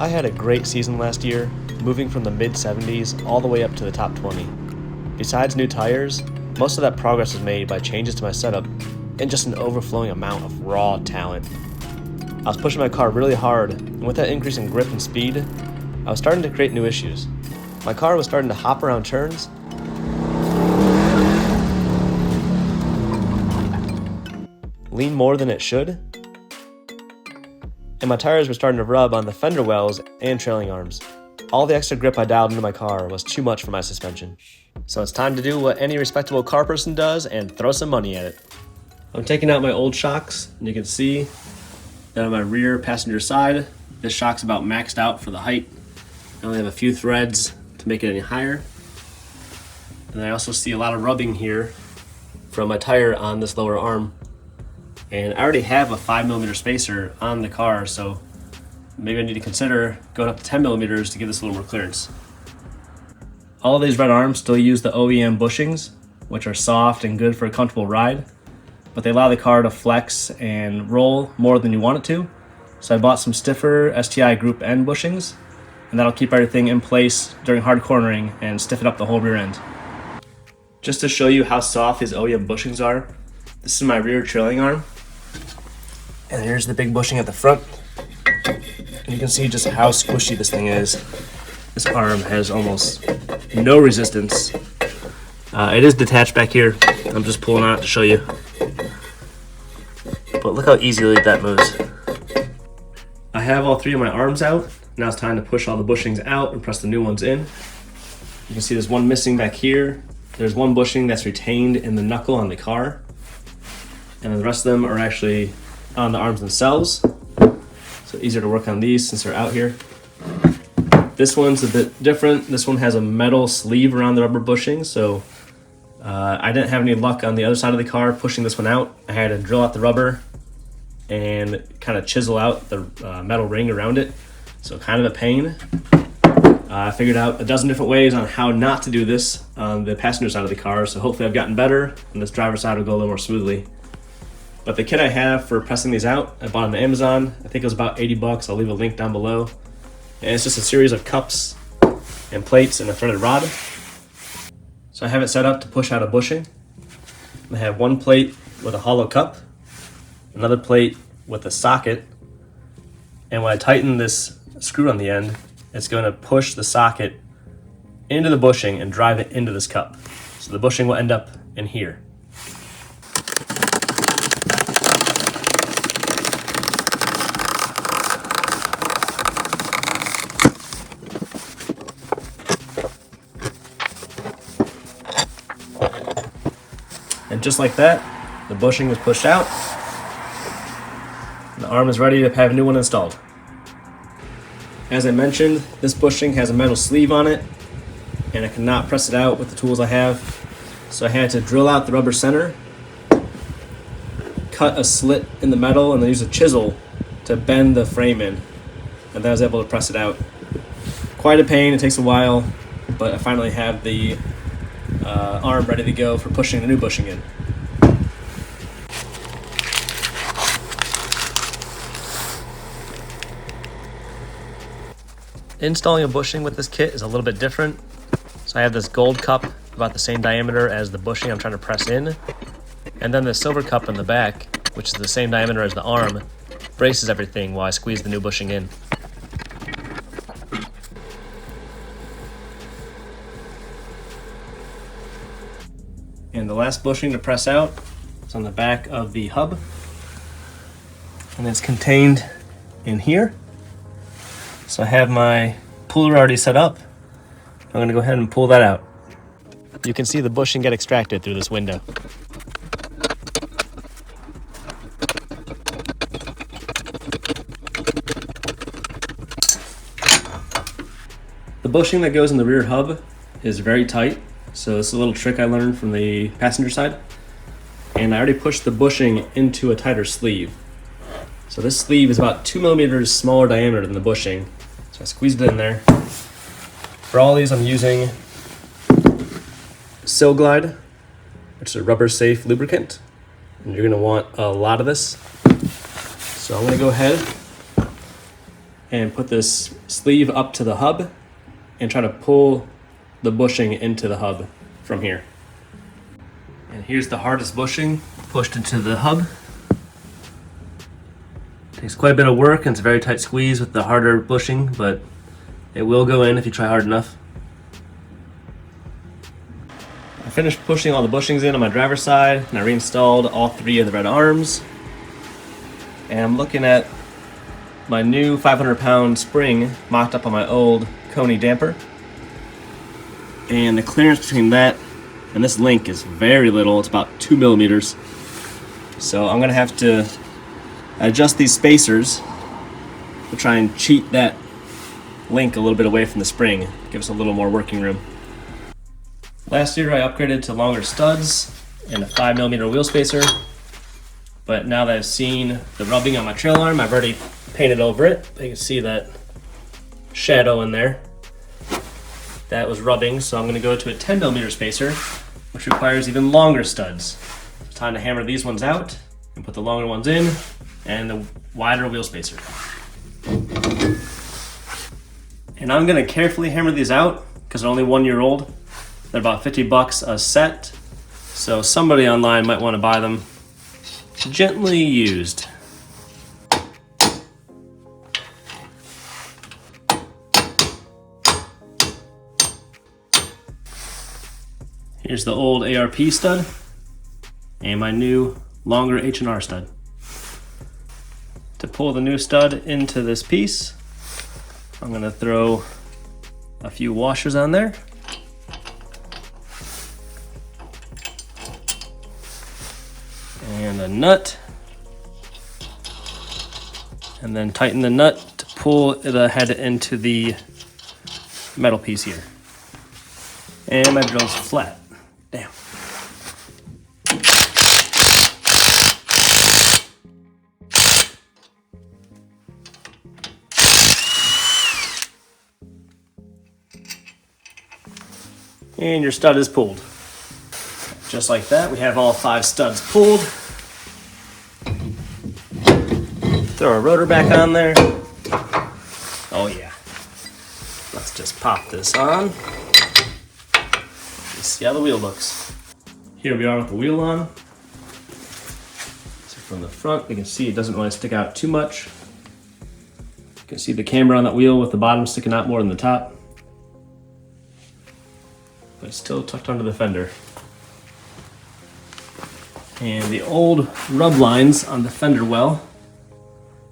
I had a great season last year, moving from the mid-70s all the way up to the top 20. Besides new tires, most of that progress was made by changes to my setup and just an overflowing amount of raw talent. I was pushing my car really hard, and with that increase in grip and speed, I was starting to create new issues. My car was starting to hop around turns, lean more than it should, and my tires were starting to rub on the fender wells and trailing arms. All the extra grip I dialed into my car was too much for my suspension. So it's time to do what any respectable car person does and throw some money at it. I'm taking out my old shocks, and you can see that on my rear passenger side, this shock's about maxed out for the height. I only have a few threads to make it any higher. And I also see a lot of rubbing here from my tire on this lower arm. And I already have a 5mm spacer on the car, so maybe I need to consider going up to 10mm to give this a little more clearance. All of these red arms still use the OEM bushings, which are soft and good for a comfortable ride, but they allow the car to flex and roll more than you want it to. So I bought some stiffer STI Group N bushings, and that'll keep everything in place during hard cornering and stiffen up the whole rear end. Just to show you how soft these OEM bushings are, this is my rear trailing arm. And here's the big bushing at the front. And you can see just how squishy this thing is. This arm has almost no resistance. It is detached back here. I'm just pulling on it to show you. But look how easily that moves. I have all three of my arms out. Now it's time to push all the bushings out and press the new ones in. You can see there's one missing back here. There's one bushing that's retained in the knuckle on the car. And then the rest of them are actually on the arms themselves. So easier to work on these since they're out here. This one's a bit different. This one has a metal sleeve around the rubber bushing, so I didn't have any luck on the other side of the car pushing this one out. I had to drill out the rubber and kind of chisel out the metal ring around it. So kind of a pain. I figured out a dozen different ways on how not to do this on the passenger side of the car, so hopefully I've gotten better and this driver's side will go a little more smoothly. But the kit I have for pressing these out, I bought on Amazon. I think it was about $80. I'll leave a link down below. And it's just a series of cups and plates and a threaded rod. So I have it set up to push out a bushing. I have one plate with a hollow cup, another plate with a socket, and when I tighten this screw on the end, it's going to push the socket into the bushing and drive it into this cup. So the bushing will end up in here. And just like that, the bushing was pushed out. The arm is ready to have a new one installed. As I mentioned, this bushing has a metal sleeve on it, and I cannot press it out with the tools I have. So I had to drill out the rubber center, cut a slit in the metal, and then use a chisel to bend the frame in. And then I was able to press it out. Quite a pain, it takes a while, but I finally have the arm ready to go for pushing the new bushing in. Installing a bushing with this kit is a little bit different. So I have this gold cup about the same diameter as the bushing I'm trying to press in, and then the silver cup in the back, which is the same diameter as the arm, braces everything while I squeeze the new bushing in. And the last bushing to press out is on the back of the hub, and it's contained in here. So I have my puller already set up. I'm going to go ahead and pull that out. You can see the bushing get extracted through this window. The bushing that goes in the rear hub is very tight. So this is a little trick I learned from the passenger side. And I already pushed the bushing into a tighter sleeve. So this sleeve is about 2mm smaller diameter than the bushing. So I squeezed it in there. For all these I'm using Sil Glide, which is a rubber safe lubricant. And you're gonna want a lot of this. So I'm gonna go ahead and put this sleeve up to the hub and try to pull the bushing into the hub from here. And here's the hardest bushing pushed into the hub. Takes quite a bit of work and it's a very tight squeeze with the harder bushing, but it will go in if you try hard enough. I finished pushing all the bushings in on my driver's side and I reinstalled all 3 of the red arms. And I'm looking at my new 500-pound spring mocked up on my old Coney damper. And the clearance between that and this link is very little. It's about 2 millimeters. So I'm gonna have to adjust these spacers to try and cheat that link a little bit away from the spring. Give us a little more working room. Last year I upgraded to longer studs and a 5 millimeter wheel spacer. But now that I've seen the rubbing on my trail arm, I've already painted over it. You can see that shadow in there. That was rubbing, so I'm gonna go to a 10 millimeter spacer, which requires even longer studs. It's time to hammer these ones out and put the longer ones in and the wider wheel spacer. And I'm gonna carefully hammer these out because they're only 1 year old. They're about $50 a set. So somebody online might wanna buy them gently used. Here's the old ARP stud and my new longer H&R stud. To pull the new stud into this piece, I'm gonna throw a few washers on there. And a nut. And then tighten the nut to pull the head into the metal piece here. And my drill's flat. Damn. And your stud is pulled. Just like that, we have all 5 studs pulled. Throw our rotor back on there. Oh yeah. Let's just pop this on. See how the wheel looks. Here we are with the wheel on. So from the front, you can see it doesn't really stick out too much. You can see the camber on that wheel with the bottom sticking out more than the top. But it's still tucked under the fender. And the old rub lines on the fender well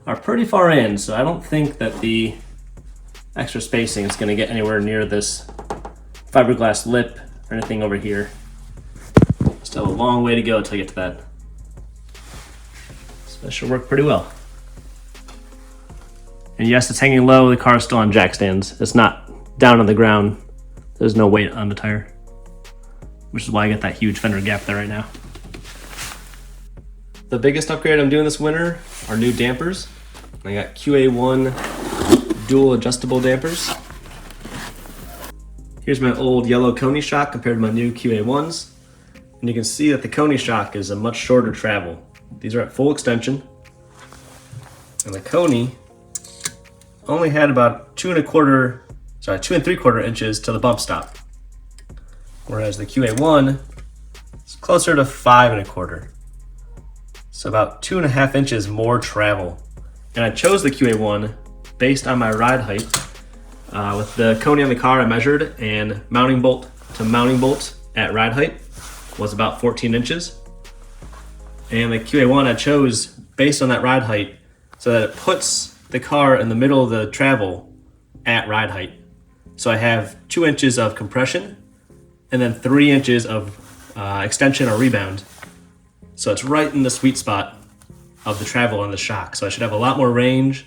are pretty far in, so I don't think that the extra spacing is going to get anywhere near this fiberglass lip or anything over here. Still a long way to go until I get to that. So that should work pretty well. And yes, it's hanging low, the car's still on jack stands. It's not down on the ground. There's no weight on the tire, which is why I get that huge fender gap there right now. The biggest upgrade I'm doing this winter are new dampers. I got QA1 dual adjustable dampers. Here's my old yellow Coney shock compared to my new QA1s. And you can see that the Coney shock is a much shorter travel. These are at full extension. And the Coney only had about 2 3/4 inches to the bump stop. Whereas the QA1 is closer to 5 1/4. So about 2.5 inches more travel. And I chose the QA1 based on my ride height. With the Coney on the car I measured, and mounting bolt to mounting bolt at ride height was about 14 inches. And the QA1 I chose based on that ride height so that it puts the car in the middle of the travel at ride height. So I have 2 inches of compression and then 3 inches of extension or rebound. So it's right in the sweet spot of the travel on the shock. So I should have a lot more range.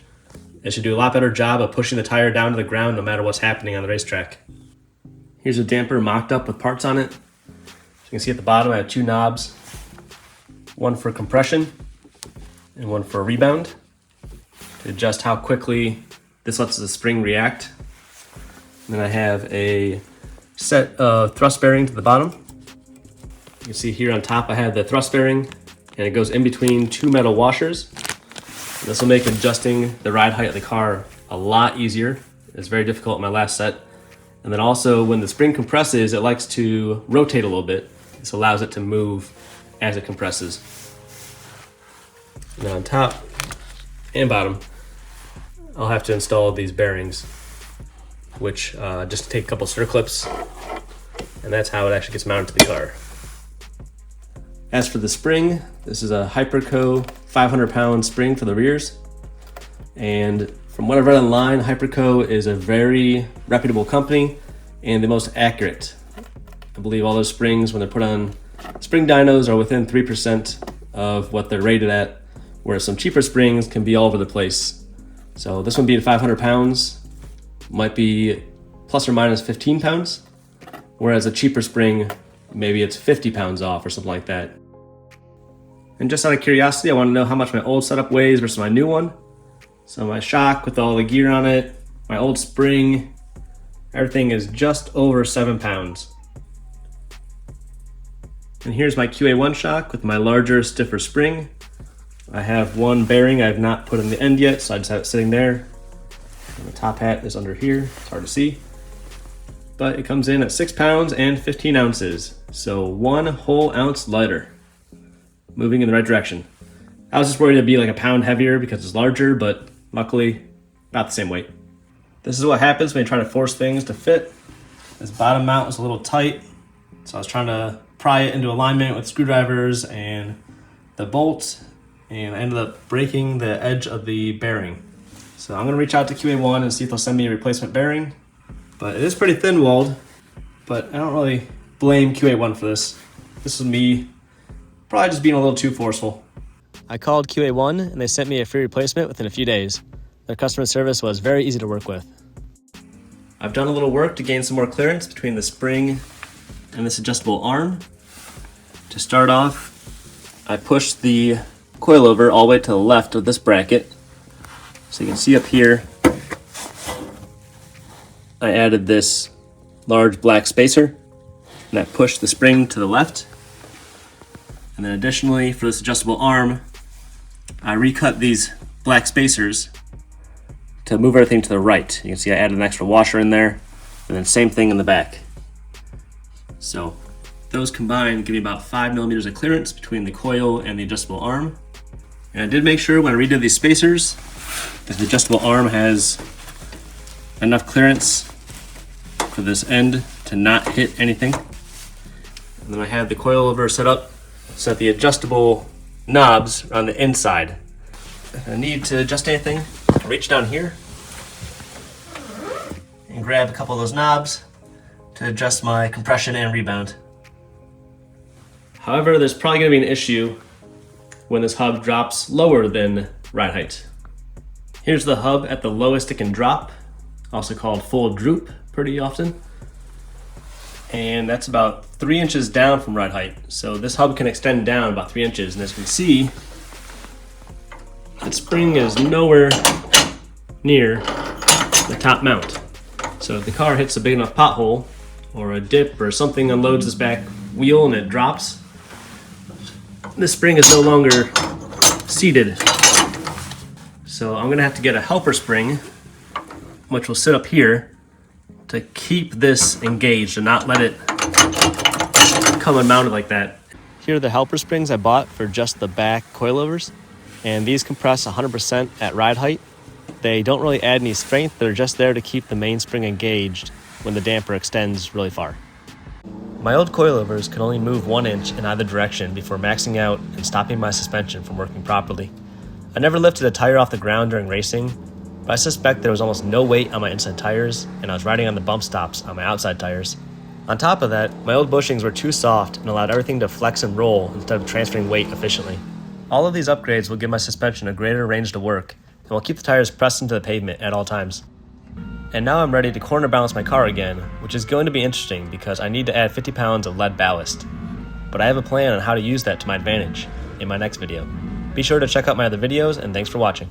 It should do a lot better job of pushing the tire down to the ground no matter what's happening on the racetrack. Here's a damper mocked up with parts on it. You can see at the bottom I have 2 knobs. One for compression and one for rebound to adjust how quickly this lets the spring react. And then I have a set of thrust bearings at the bottom. You can see here on top I have the thrust bearing and it goes in between 2 metal washers. This will make adjusting the ride height of the car a lot easier. It's very difficult in my last set. And then also when the spring compresses, it likes to rotate a little bit. This allows it to move as it compresses. And then on top and bottom, I'll have to install these bearings, which just take a couple stir clips, and that's how it actually gets mounted to the car. As for the spring, this is a Hyperco 500-pound spring for the rears. And from what I've read online, Hyperco is a very reputable company and the most accurate. I believe all those springs, when they're put on spring dynos, are within 3% of what they're rated at, whereas some cheaper springs can be all over the place. So this one being 500 pounds might be plus or minus 15 pounds, whereas a cheaper spring, maybe it's 50 pounds off or something like that. And just out of curiosity, I want to know how much my old setup weighs versus my new one. So my shock with all the gear on it, my old spring, everything is just over 7 pounds. And here's my QA1 shock with my larger, stiffer spring. I have one bearing I have not put in the end yet, so I just have it sitting there. And the top hat is under here, it's hard to see. But it comes in at 6 pounds and 15 ounces. So 1 whole ounce lighter. Moving in the right direction. I was just worried it'd be like a pound heavier because it's larger, but luckily about the same weight. This is what happens when you try to force things to fit. This bottom mount was a little tight, so I was trying to pry it into alignment with screwdrivers and the bolt, and I ended up breaking the edge of the bearing. So I'm gonna reach out to QA1 and see if they'll send me a replacement bearing. But it is pretty thin walled, but I don't really blame QA1 for this. This is me probably just being a little too forceful. I called QA1 and they sent me a free replacement within a few days. Their customer service was very easy to work with. I've done a little work to gain some more clearance between the spring and this adjustable arm. To start off, I pushed the coilover all the way to the left of this bracket. So you can see up here, I added this large black spacer and I pushed the spring to the left. And then additionally, for this adjustable arm, I recut these black spacers to move everything to the right. You can see I added an extra washer in there, and then same thing in the back. So those combined give me about 5 millimeters of clearance between the coil and the adjustable arm. And I did make sure when I redid these spacers that the adjustable arm has enough clearance for this end to not hit anything. And then I had the coilover set up so that the adjustable knobs are on the inside. If I need to adjust anything, I reach down here and grab a couple of those knobs to adjust my compression and rebound. However, there's probably going to be an issue when this hub drops lower than ride height. Here's the hub at the lowest it can drop, also called full droop pretty often. And that's about 3 inches down from ride height. So this hub can extend down about 3 inches. And as you can see, the spring is nowhere near the top mount. So if the car hits a big enough pothole or a dip or something unloads this back wheel and it drops, this spring is no longer seated. So I'm gonna have to get a helper spring, which will sit up here to keep this engaged and not let it come unmounted like that. Here are the helper springs I bought for just the back coilovers, and these compress 100% at ride height. They don't really add any strength, they're just there to keep the mainspring engaged when the damper extends really far. My old coilovers could only move 1 inch in either direction before maxing out and stopping my suspension from working properly. I never lifted a tire off the ground during racing, but I suspect there was almost no weight on my inside tires, and I was riding on the bump stops on my outside tires. On top of that, my old bushings were too soft and allowed everything to flex and roll instead of transferring weight efficiently. All of these upgrades will give my suspension a greater range to work, and will keep the tires pressed into the pavement at all times. And now I'm ready to corner balance my car again, which is going to be interesting because I need to add 50 pounds of lead ballast. But I have a plan on how to use that to my advantage in my next video. Be sure to check out my other videos, and thanks for watching.